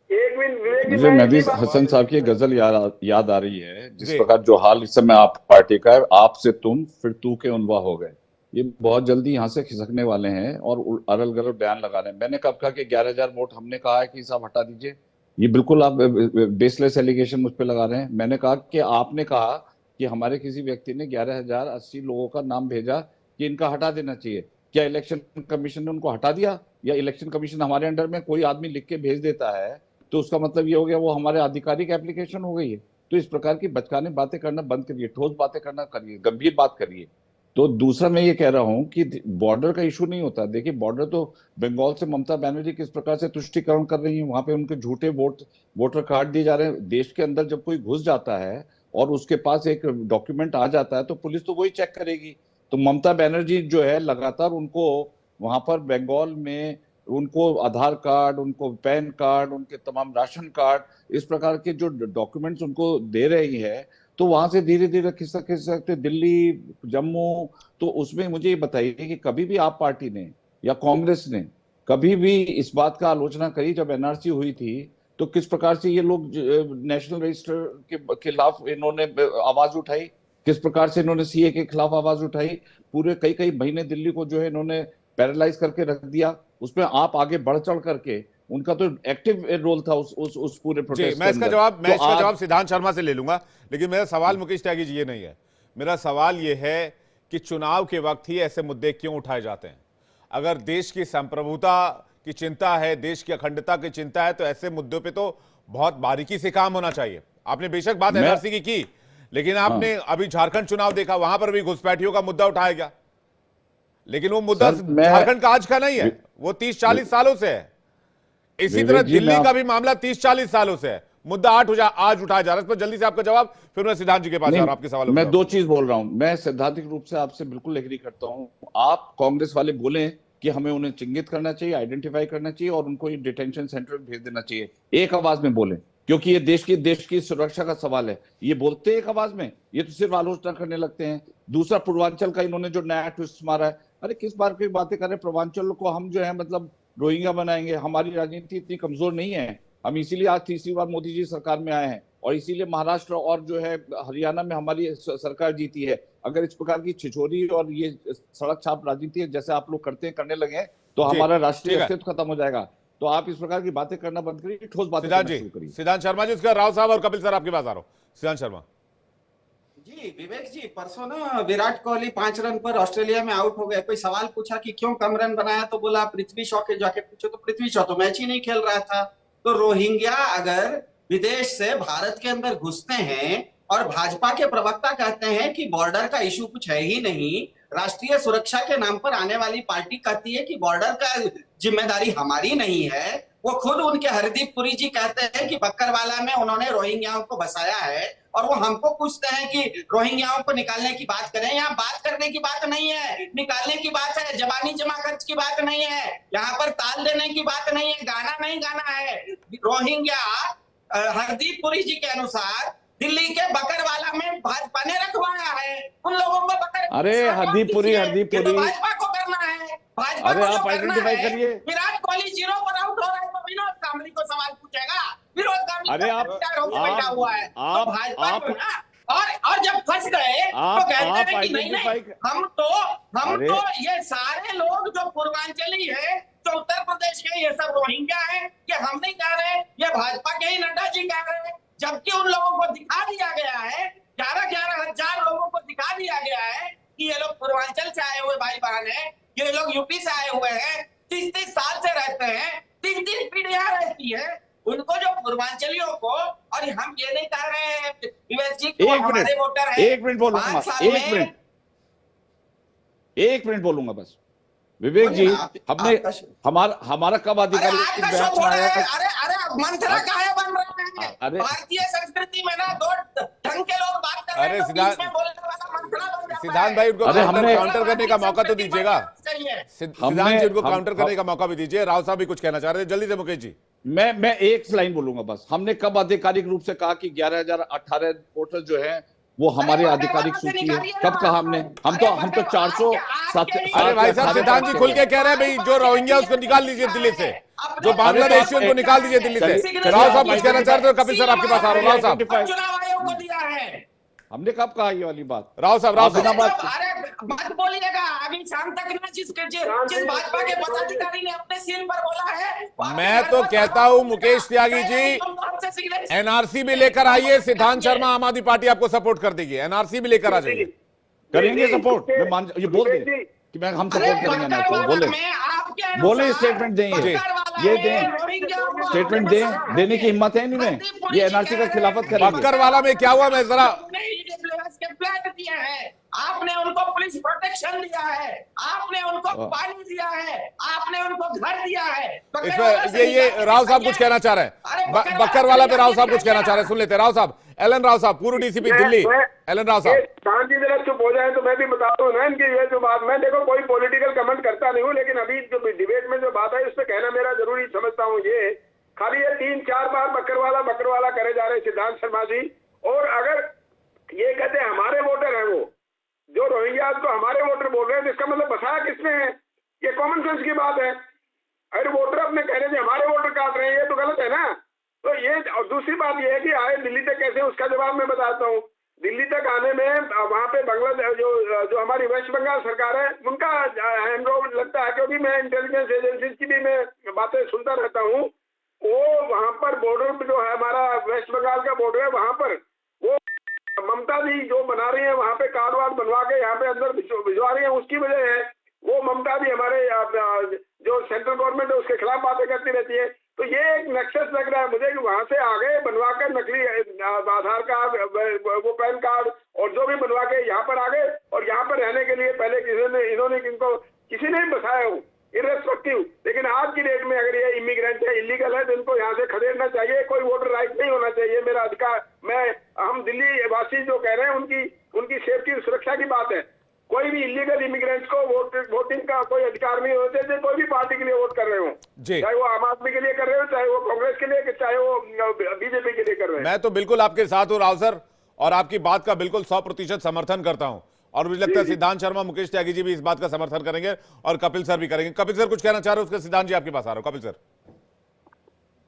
एक मिनट, मुझे मेहदी हसन साहब की गजल याद आ रही है, जिस प्रकार जो हाल इस समय आप पार्टी का है, आप से तुम फिर तू के उनवा हो गए। ये बहुत जल्दी यहाँ से खिसकने वाले हैं और अरल गरल बयान लगा रहे हैं। मैंने कब कहा कि 11,000 वोट हमने कहा है कि साहब हटा दीजिए, ये बिल्कुल आप बेसलेस एलिगेशन मुझ पर लगा रहे हैं। मैंने कहा कि आपने कहा कि हमारे किसी व्यक्ति ने 11,080 लोगों का नाम भेजा कि इनका हटा देना चाहिए। क्या इलेक्शन कमीशन ने उनको हटा दिया? या इलेक्शन कमीशन हमारे अंडर में कोई आदमी लिख के भेज देता है तो उसका मतलब ये हो गया वो हमारे आधिकारिक एप्लीकेशन हो गई है? तो इस प्रकार की बचकाने बातें करना बंद करिए, ठोस बातें करना करिए, गंभीर बात करिए। तो दूसरा मैं ये कह रहा हूं कि बॉर्डर का इशू नहीं होता। देखिए बॉर्डर तो बंगाल से ममता बनर्जी किस प्रकार से तुष्टिकरण कर रही है, वहां पे उनके झूठे वोटर कार्ड दिए जा रहे हैं। देश के अंदर जब कोई घुस जाता है और उसके पास एक डॉक्यूमेंट आ जाता है तो पुलिस तो वही चेक करेगी। तो ममता बनर्जी जो है लगातार उनको वहां पर बंगाल में उनको आधार कार्ड, उनको पैन कार्ड, उनके तमाम राशन कार्ड, इस प्रकार के जो डॉक्यूमेंट्स उनको दे रही है, तो वहां से धीरे धीरे खिसकते दिल्ली, जम्मू। तो उसमें मुझे ये बताइए कि कभी भी आप पार्टी ने या कांग्रेस ने कभी भी इस बात का आलोचना करी जब एनआरसी हुई थी तो किस प्रकार से ये लोग नेशनल रजिस्टर के खिलाफ इन्होंने आवाज उठाई, किस प्रकार से इन्होंने सीए के खिलाफ आवाज उठाई। पूरे कई महीने दिल्ली को जो है इन्होंने पैरालाइज करके रख दिया। उसमें आप आगे बढ़ चढ़ करके, उनका तो एक्टिव रोल था उस पूरे प्रोटेस्ट। मैं इसका जवाब सिद्धांत शर्मा से ले लूंगा, लेकिन मेरा सवाल मुकेश त्यागी जी ये नहीं है। मेरा सवाल ये है कि चुनाव के वक्त ही ऐसे मुद्दे क्यों उठाए जाते हैं? अगर देश की संप्रभुता की चिंता है, देश की अखंडता की चिंता है, तो ऐसे मुद्दों पे तो बहुत बारीकी से काम होना चाहिए। आपने बेशक बात एनआरसी की, लेकिन आपने अभी झारखंड चुनाव देखा, वहां पर भी घुसपैठियों का मुद्दा उठाया गया, लेकिन वो मुद्दा झारखंड का आज का नहीं है, वो 30-40 सालों से है इसी तरह दिल्ली का भी मामला 30-40 सालों से है, मुद्दा आज उठाया जा रहा है। इस पर जल्दी से आपका जवाब, फिर मैं सिद्धांत जी के पास जा रहा हूं आपके सवालों मैं 2 चीज बोल रहा हूं। मैं सैद्धांतिक रूप से आपसे बिल्कुल एग्री करता हूं। आप कांग्रेस वाले बोले कि हमें उन्हें चिन्हित करना चाहिए, आइडेंटिफाई करना चाहिए और उनको डिटेंशन सेंटर में भेज देना चाहिए, एक आवाज में बोले, क्योंकि ये देश की सुरक्षा का सवाल है। ये बोलते एक आवाज में, ये तो सिर्फ आलोचना करने लगते हैं। दूसरा, पूर्वांचल का इन्होंने जो नया ट्विस्ट मारा है, अरे किस बार की बातें कर रहे हैं? पूर्वांचल को हम जो है मतलब रोहिंग्या बनाएंगे। हमारी राजनीति इतनी कमजोर नहीं है, हम इसीलिए आज तीसरी बार मोदी जी सरकार में आए हैं और इसीलिए महाराष्ट्र और जो है हरियाणा में हमारी सरकार जीती है। अगर इस प्रकार की छिछोरी और ये सड़क छाप राजनीति है जैसे आप लोग करने लगे तो हमारा राष्ट्रीय अस्तित्व खत्म हो जाएगा। तो आप इस प्रकार की बातें करना बंद करिए, ठोस बातें करना शुरू करिए। सिद्धांत शर्मा जी, उसका राव साहब और कपिल सर आपके पास आ रहा हूं। सिद्धांत शर्मा जी, विवेक जी, परसों ना विराट कोहली 5 रन पर ऑस्ट्रेलिया में आउट हो गए। कोई सवाल पूछा कि क्यों कम रन बनाया तो बोला पृथ्वी शॉ के जाके पूछो, तो पृथ्वी शॉ तो मैच ही नहीं खेल रहा था। तो रोहिंग्या अगर विदेश से भारत के अंदर घुसते हैं और भाजपा के प्रवक्ता कहते हैं कि बॉर्डर का इशू कुछ है ही नहीं, राष्ट्रीय सुरक्षा के नाम पर आने वाली पार्टी कहती है कि बॉर्डर का जिम्मेदारी हमारी नहीं है। वो खुद उनके हरदीप पुरी जी कहते हैं कि बक्करवाला में उन्होंने रोहिंग्याओं को बसाया है और वो हमको पूछते हैं कि रोहिंग्याओं को निकालने की बात करें। यहाँ बात करने की बात नहीं है, निकालने की बात है। जबानी जमा खर्च की बात नहीं है, यहाँ पर ताल देने की बात नहीं है, गाना नहीं गाना है। रोहिंग्या हरदीप पुरी जी के अनुसार दिल्ली के बकरवाला में भाजपा ने रखवाया है। उन लोगों को अरे हरदीप पुरी तो भाजपा को करना है। भाजपा अरे को आप आइडेंटिफाई करिए। विराट कोहली 0 पर आउट हो रहा है तो विनोद कांबली को सवाल पूछेगा। विनोद कांबली अरे आप बैठा हुआ है तो भाजपा को ना, और जब फंस गए तो कहते हैं कि नहीं हम तो ये सारे लोग जो पूर्वांचली है, जो उत्तर प्रदेश के, ये सब रोहिंग्या है, ये हम नहीं कह रहे, ये भाजपा के ही नड्डा जी कह रहे हैं। जबकि उन लोगों को दिखा दिया गया है, 11-11 हजार लोगों को दिखा दिया गया है कि ये लोग पूर्वांचल से आए हुए भाई बहन है, ये लोग यूपी से आए हुए हैं, 30-30 साल से रहते हैं, 3-3 पीढ़ियां रहती है उनको, जो पूर्वांचलियों को। और हम ये नहीं कह रहे हैं विवेक जी कि हमारे वोटर है। 1 मिनट बोलूंगा, 1 मिनट बोलूंगा बस। विवेक जी, हमने हमारा कब अधिकारी मंत्रा काहे बन रहे हैं? अरे भारतीय संस्कृति में ना 2 ढंग के लोग बात कर रहे हैं, तो बीच में बोलने वाला मंत्रा बन जाता है। सिद्धांत भाई, उनको काउंटर करने का मौका तो दीजिएगा। सिद्धांत जी, उनको काउंटर करने का मौका भी दीजिए। राव साहब भी कुछ कहना चाह रहे थे, जल्दी से मुकेश जी। मैं एक लाइन बोलूंगा बस। हमने कब आधिकारिक रूप से कहा कि 11,018 वोटर जो है वो हमारी आधिकारिक सूची है? कब कहा हमने? हम तो 407। अरे भाई साहब, सिद्धांत जी खुल के कह रहे हैं भाई, जो रोहिंग्या उसको निकाल लीजिए दिल्ली से, जो बांग्लादेशी उनको निकाल दीजिए दिल्ली से। राव साहब कुछ कहना चाहते हो? कपिल सर आपके पास आ रहा हूं। राव साहब, चुनाव आयोग को दिया है। हमने कब कहा ये वाली बात? राव साहब अरे मत बोलिएगा, अभी शाम तक ना जिस भाजपा के पदाधिकारी ने अपने सीन पर बोला है। मैं तो कहता हूं मुकेश त्यागी जी, एनआरसी भी लेकर आइए। सिद्धांत शर्मा आम आदमी पार्टी आपको सपोर्ट कर देगी, एनआरसी भी लेकर आ जाइए। करेंगे सपोर्ट, मैं मान, ये बोल दें कि हम सपोर्ट करेंगे एनआरसी। बोले स्टेटमेंट दें, ये दें स्टेटमेंट दें, देने की हिम्मत है नहीं में, ये एनआरसी का खिलाफत करेंगे। बक्करवाला में क्या हुआ? मैं जरा फ्लैट दिया है, आपने उनको पुलिस प्रोटेक्शन दिया है, आपने उनको पानी दिया है, आपने उनको घर दिया है। इसमें ये राव साहब कुछ कहना चाह रहे हैं। बक्करवाला पे राव साहब कुछ कहना चाह रहे हैं, सुन लेते हैं। राव साहब, एलन राव साहब, पूर्व डीसीपी दिल्ली, एलन राव साहब। शांति जरा चुप हो जाए तो मैं भी बताता हूँ ना इनकी ये जो बात। मैं देखो कोई पॉलिटिकल कमेंट करता नहीं हूँ, लेकिन अभी जो डिबेट में जो बात है उस पर कहना मेरा जरूरी समझता हूँ। ये खाली ये 3-4 बार बकरवाला करे जा रहे सिद्धांत शर्मा जी। और अगर ये कहते हैं हमारे वोटर है, वो जो रोहिंग्या को हमारे वोटर बोल रहे हैं, तो इसका मतलब बसाया किसने है? ये कॉमन सेंस की बात है। अरे वोटर अपने कह रहे थे हमारे वोटर काट रहे हैं, ये तो गलत है ना। तो ये, और दूसरी बात ये है कि आए दिल्ली तक कैसे, उसका जवाब मैं बताता हूँ। दिल्ली तक आने में वहां पे बांग्लादेश जो हमारी वेस्ट बंगाल सरकार है उनका हैंड रोल लगता है, क्योंकि मैं इंटेलिजेंस एजेंसी की भी मैं बातें सुनता रहता हूँ। वो वहां पर बॉर्डर जो है हमारा वेस्ट बंगाल का बॉर्डर है, वहां पर वो ममता जी जो बना रही है, वहां पे कार्ड वार्ड बनवा के यहाँ पे अंदर भिजवा रही है, उसकी वजह है। वो ममता जी हमारे जो सेंट्रल गवर्नमेंट है उसके खिलाफ बातें करती रहती है। तो ये एक नेक्सस लग रहा है मुझे कि वहां से आ गए बनवा कर नकली आधार कार्ड, वो पैन कार्ड और जो भी बनवा के यहाँ पर आ गए, और यहाँ पर रहने के लिए पहले इन्होंने इनको किसी ने बसाया हो। इर्रेस्पेक्टिव। लेकिन आज की डेट में अगर ये इमिग्रेंट है, इलीगल है, तो इनको यहाँ से खदेड़ना चाहिए। कोई वोटर राइट नहीं होना चाहिए। मेरा अधिकार, हम दिल्ली वासी जो कह रहे हैं उनकी सेफ्टी और सुरक्षा की बात है। कोई भी इलीगल इमिग्रेंट्स को वोटिंग का कोई अधिकार नहीं होते थे, कोई भी पार्टी के लिए वोट कर रहे हो, चाहे वो आम आदमी के लिए कर रहे हो, चाहे वो कांग्रेस के लिए, चाहे वो बीजेपी के लिए कर रहे हैं। मैं तो बिल्कुल आपके साथ हूं राव सर, और आपकी बात का बिल्कुल 100% समर्थन करता हूं, और मुझे लगता है सिद्धांत शर्मा, मुकेश त्यागी जी भी इस बात का समर्थन करेंगे, और कपिल सर भी करेंगे। कपिल सर कुछ कहना चाह रहे हो? उसके सिद्धांत जी आपके पास आ रहा हूं। कपिल सर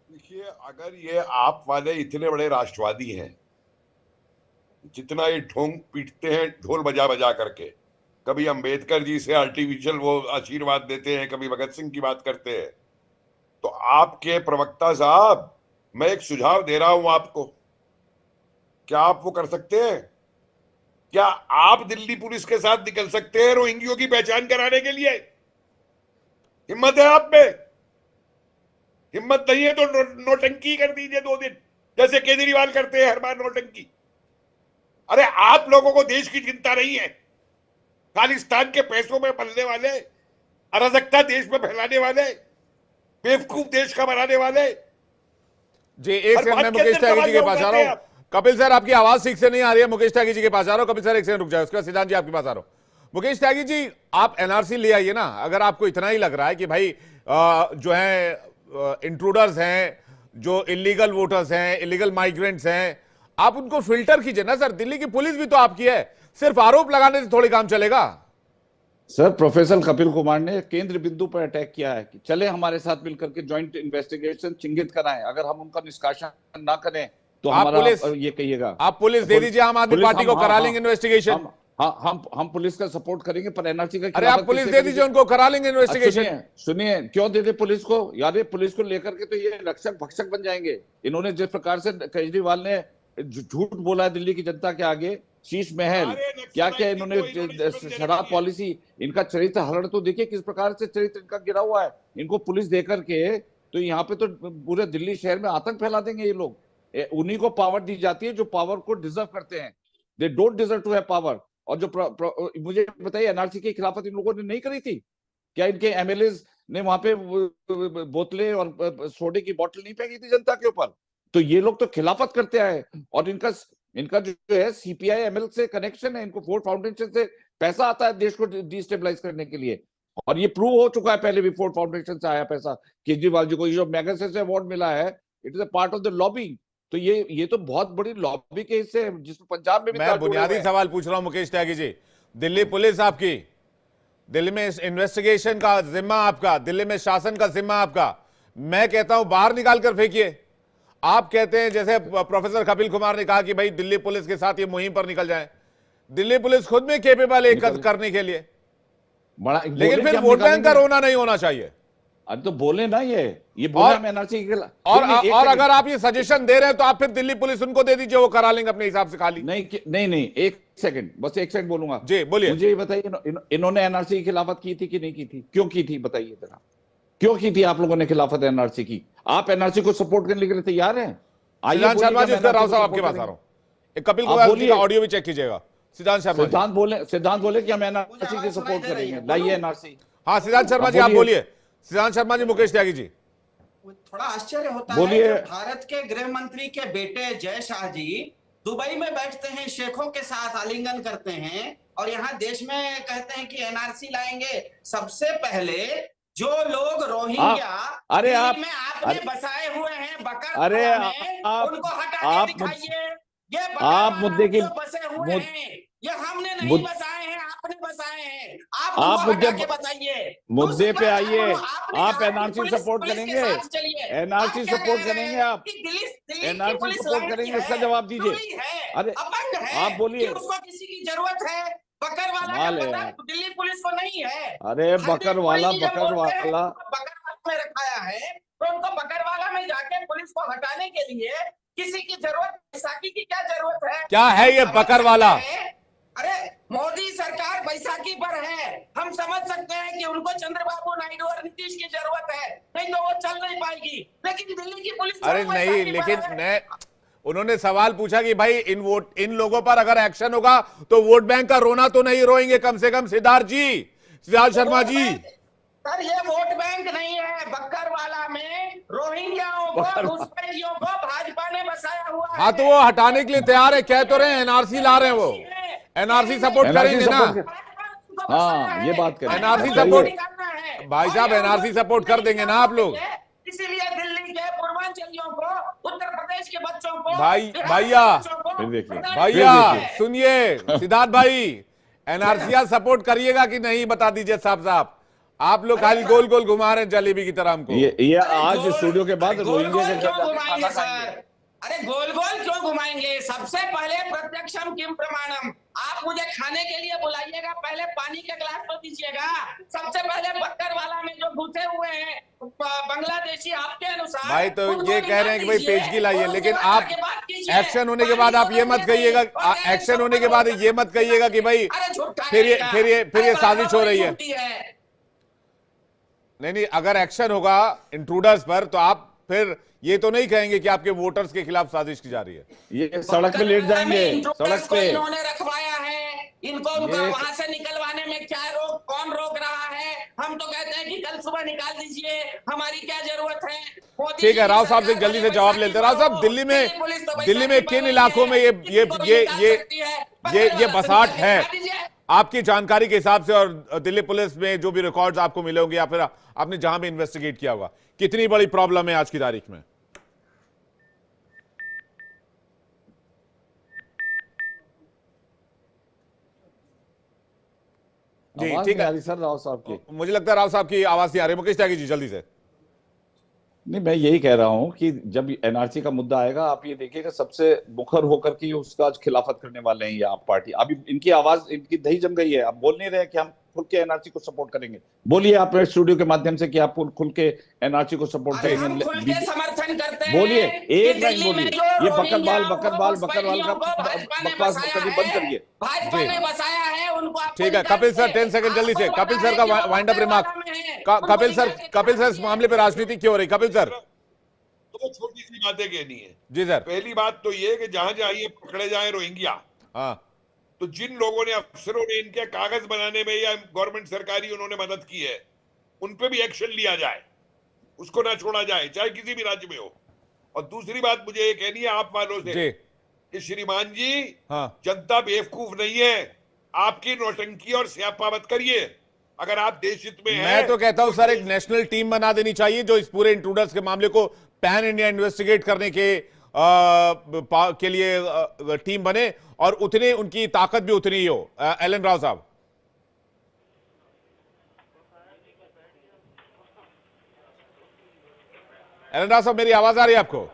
देखिए, अगर ये आप वाले इतने बड़े राष्ट्रवादी हैं, जितना ये ढोंग पीटते हैं ढोल बजा बजा करके, कभी अंबेडकर जी से आर्टिफिशियल वो आशीर्वाद देते हैं, कभी भगत सिंह की बात करते हैं, तो आपके प्रवक्ता साहब, मैं एक सुझाव दे रहा हूं आपको, क्या आप वो कर सकते हैं? क्या आप दिल्ली पुलिस के साथ निकल सकते हैं रोहिंग्यों की पहचान कराने के लिए? हिम्मत है आप में? हिम्मत नहीं है तो नौटंकी कर दीजिए 2 दिन, जैसे केजरीवाल करते हैं हर बार नौटंकी। अरे आप लोगों को देश की चिंता नहीं है, खालिस्तान के पैसों में पलने वाले, अराजकता देश में फैलाने वाले, बेवकूफ देश का बनाने वाले। जी एक सेकंड में मुकेश त्यागी जी के पास आ रहा हूं। कपिल सर आपकी आवाज ठीक से नहीं आ रही है, मुकेश त्यागी जी के पास आ रहा हूं। कपिल सर एक सेकंड रुक जाए, उसके बाद सिद्धांत जी आपके पास आ रहा हूं। मुकेश त्यागी जी, आप एनआरसी ले आइए ना, अगर आपको इतना ही लग रहा है कि भाई जो है इंट्रूडर्स हैं, जो इलीगल वोटर्स हैं, इलीगल माइग्रेंट्स हैं, आप उनको फिल्टर कीजिए ना सर। दिल्ली की पुलिस भी तो आपकी है, सिर्फ आरोप लगाने से थोड़ी काम चलेगा। सर, प्रोफेसर कपिल कुमार ने केंद्र बिंदु पर अटैक किया है कि चले हमारे साथ मिलकर के ज्वाइंट इन्वेस्टिगेशन चिंगित कराएं, अगर हम उनका निष्कासन ना करें तो हमारा ये कहिएगा। आप पुलिस दे दीजिए आम आदमी पार्टी को, करा लेंगे इन्वेस्टिगेशन। हम पुलिस का सपोर्ट करेंगे, पर एनआरसी का अरे आप पुलिस दे दीजिए उनको, करा लेंगे इन्वेस्टिगेशन। सुनिए, क्यों दे दे पुलिस को? यार पुलिस को लेकर के तो ये रक्षक भक्षक बन जाएंगे। इन्होंने जिस प्रकार से केजरीवाल ने झूठ बोला है दिल्ली की जनता के आगे, शीश महल, क्या क्या इन्होंने शराब पॉलिसी, इनका चरित्र हरण तो देखिए किस प्रकार से चरित्र इनका गिरा हुआ है। इनको पुलिस देकर के तो यहाँ पे तो पूरे दिल्ली शहर में आतंक फैला देंगे ये लोग। उन्हीं को पावर दी जाती है जो पावर को डिजर्व करते हैं। They don't deserve to have power. और जो मुझे बताइए, एनआरसी की खिलाफत इन लोगों ने नहीं करी थी क्या? इनके एमएलएज ने वहां पे बोतलें और सोडे की बोतल नहीं फेंकी थी जनता के ऊपर? तो ये लोग तो खिलाफत करते आए, और इनका जो है सीपीआई एमएल से कनेक्शन है, इनको फोर्ड फाउंडेशन से पैसा आता है देश को डिस्टेबलाइज करने के लिए, और ये प्रूव हो चुका है पहले भी। फोर्ड फाउंडेशन से आया पैसा केजरीवाल जी को। ये जो मैगसेसे से अवार्ड मिला है, it is a part of the lobbying. तो ये तो बहुत बड़ी लॉबी के हिस्से है, जिसमें पंजाब में भी। मैं बुनियादी सवाल पूछ रहा हूं मुकेश त्यागी जी, दिल्ली पुलिस आपकी, दिल्ली में इन्वेस्टिगेशन का जिम्मा आपका, दिल्ली में शासन का जिम्मा आपका। मैं कहता हूं बाहर निकाल कर फेंकिए। आप कहते हैं जैसे प्रोफेसर कपिल कुमार ने कहा कि भाई दिल्ली पुलिस के साथ ये मुहिम पर निकल जाए। दिल्ली पुलिस खुद में केपेबल है करने के लिए, लेकिन फिर वोट बैंक का रोना नहीं होना चाहिए। अरे तो बोले ना, ये बोले हम एनआरसी के खिलाफ। और अगर आप ये सजेशन दे रहे हैं तो आप फिर दिल्ली पुलिस उनको दे दीजिए, वो करा लेंगे अपने हिसाब से खाली। नहीं, एक सेकंड, बस एक सेकंड बोलूंगा। जी बोलिए। मुझे ये बताइए, इन्होंने एनआरसी की खिलाफत की थी कि नहीं की थी? क्यों की थी बताइए जरा, क्यों की थी आप लोगों ने खिलाफत एनआरसी की? आप एनआरसी को सपोर्ट करने के लिए तैयार हैं? सिद्धांत शर्मा जी, राव साहब आपके पास आ रहा हूं। कपिल कुमार का ऑडियो भी चेक कीजिएगा। सिद्धांत शर्मा, सिद्धांत बोले कि हम एनआरसी की सपोर्ट करेंगे, लाइए एनआरसी। हाँ सिद्धांत शर्मा जी आप बोलिए। सिद्धांत शर्मा जी, मुकेश त्यागी जी। थोड़ा आश्चर्य होता है कि भारत के गृह मंत्री के बेटे जय शाह जी दुबई में बैठते हैं, शेखों के साथ आलिंगन करते हैं, और यहाँ देश में कहते हैं कि एनआरसी लाएंगे। सबसे पहले जो लोग रोहिंग्या में आपने बसाए हुए हैं बकरवाला में, उनको हटा के दिखाइए। ये आप मुद्दे की बसे हुए हैं, ये हमने नहीं बसाए हैं, आपने बसाए हैं। आप मुद्दे के बताइए, मुद्दे पे आइए। आप एनआरसी सपोर्ट करेंगे? एनआरसी सपोर्ट करेंगे? आप एनआरसी सपोर्ट करेंगे? इसका जवाब दीजिए। अरे आप बोलिए, उसको किसी की जरूरत है? बकरवाला दिल्ली पुलिस को नहीं है। अरे बकरवाला में रखाया है, तो उनको बकरवाला में जाके पुलिस को हटाने के लिए किसी की जरूरत, बैसाखी की क्या जरूरत है? क्या है ये बकरवाला? अरे मोदी सरकार बैसाखी पर है, हम समझ सकते हैं कि उनको चंद्रबाबू नायडू और नीतीश की जरूरत है, नहीं तो वो चल नहीं पाएगी। लेकिन दिल्ली की पुलिस, अरे नहीं, लेकिन उन्होंने सवाल पूछा कि भाई इन लोगों पर अगर एक्शन होगा तो वोट बैंक का रोना तो नहीं रोएंगे कम से कम? सिद्धार्थ जी, सिद्धार्थ शर्मा जी, सर ये वोट बैंक नहीं है। बक्करवाला में रोहिंग्याओं को, घुसपैठियों को भाजपा ने बसाया हुआ है। हाँ, तो वो हटाने के लिए तैयार है, कह तो रहे हैं एनआरसी ला रहे हैं, वो एनआरसी सपोर्ट करेंगे ना। हाँ, ये बात करें, एनआरसी सपोर्ट, भाई साहब एनआरसी सपोर्ट कर देंगे ना आप लोग। इसीलिए दिल्ली के पूर्वांचलियों को, उत्तर प्रदेश के बच्चों को, भैया सुनिए सिद्धार्थ भाई, एनआरसी सपोर्ट करिएगा कि नहीं बता दीजिए साहब साहब। आप लोग खाली गोल गोल घुमा रहे हैं जलेबी की तरह हमको। ये आज स्टूडियो के बाद रोहिंग्या के क्यों घुमाएंगे सर? अरे गोल गोल क्यों घुमाएंगे? सबसे पहले प्रत्यक्षम किम प्रमाणम। आप मुझे खाने के लिए बुलाइएगा, पहले पानी के गिलास तो दीजिएगा। सबसे पहले बक्करवाला में जो घुसे हुए हैं बांग्लादेशी, आपके अनुसार भाई तो ये कह रहे हैं कि भाई पेशगी लाइए, लेकिन आप एक्शन होने के बाद आप ये मत कहिएगा, एक्शन होने के बाद ये मत कहिएगा कि भाई फिर ये साजिश हो रही है। नहीं, अगर एक्शन होगा इंट्रूडर्स पर तो आप फिर ये तो नहीं कहेंगे कि आपके वोटर्स के खिलाफ साजिश की जा रही है। ये सड़क पे लेट जाएंगे, सड़क पे इन्होंने रखवाया है, इनको वहां से निकलवाने में क्या कौन रोक रहा है? हम तो कहते हैं कि कल सुबह निकाल दीजिए, हमारी क्या जरूरत है? ठीक है, राव साहब से जल्दी से जवाब लेते हैं। राव साहब, दिल्ली में किन इलाकों में ये बसाहट है आपकी जानकारी के हिसाब से, और दिल्ली पुलिस में जो भी रिकॉर्ड्स आपको मिले होंगे या फिर आपने जहां भी इन्वेस्टिगेट किया होगा, कितनी बड़ी प्रॉब्लम है आज की तारीख में? जी ठीक है सर, राव साहब की मुझे लगता है राव साहब की आवाज नहीं आ रही। मुकेश त्यागी जी जल्दी से। नहीं, मैं यही कह रहा हूं कि जब एनआरसी का मुद्दा आएगा, आप ये देखिएगा सबसे मुखर होकर के उसका आज खिलाफत करने वाले हैं ये आप पार्टी। अभी इनकी आवाज, इनकी दही जम गई है। अब बोल नहीं रहे कि हम खुल के एनआरसी को सपोर्ट करेंगे। बोलिए आप स्टूडियो के माध्यम से कि आप खुल के एनआरसी को सपोर्ट करेंगे। समर्थन करते हैं। बोलिए, एक लाइन बोलिए। ये बकरवाल का बकवास बंद करिए। भाजपा ने बसाया है उनको। ठीक है कपिल सर, 10 सेकंड जल्दी से। कपिल सर का wind up remark. Kapil sir इस मामले पर राजनीति क्यों हो रही? कपिल सर, तो छोटी सी बातें कहनी है जी सर। पहली बात तो ये कि जहां जहां ये पकड़े जाए रोहिंग्या, हाँ, तो जिन लोगों ने, अफसरों ने इनके कागज बनाने में या गवर्नमेंट सरकारी उन्होंने मदद की है, उन पे भी एक्शन लिया जाए, उसको ना छोड़ा जाए, चाहे किसी भी राज्य में हो। और दूसरी बात मुझे ये कहनी है आप वालों से कि श्रीमान जी, हाँ, जनता बेवकूफ नहीं है, आपकी नौटंकी और स्यापा मत करिए। अगर आप देश हित में हैं, मैं तो कहता हूं सर एक नेशनल टीम बना देनी चाहिए जो इस पूरे इंट्रूडर्स के मामले को पैन इंडिया इन्वेस्टिगेट करने के लिए टीम बने, और उतनी उनकी ताकत भी उतनी ही हो। एलन राव साहब। एलन राव साहब, मेरी आवाज आ रही है आपको?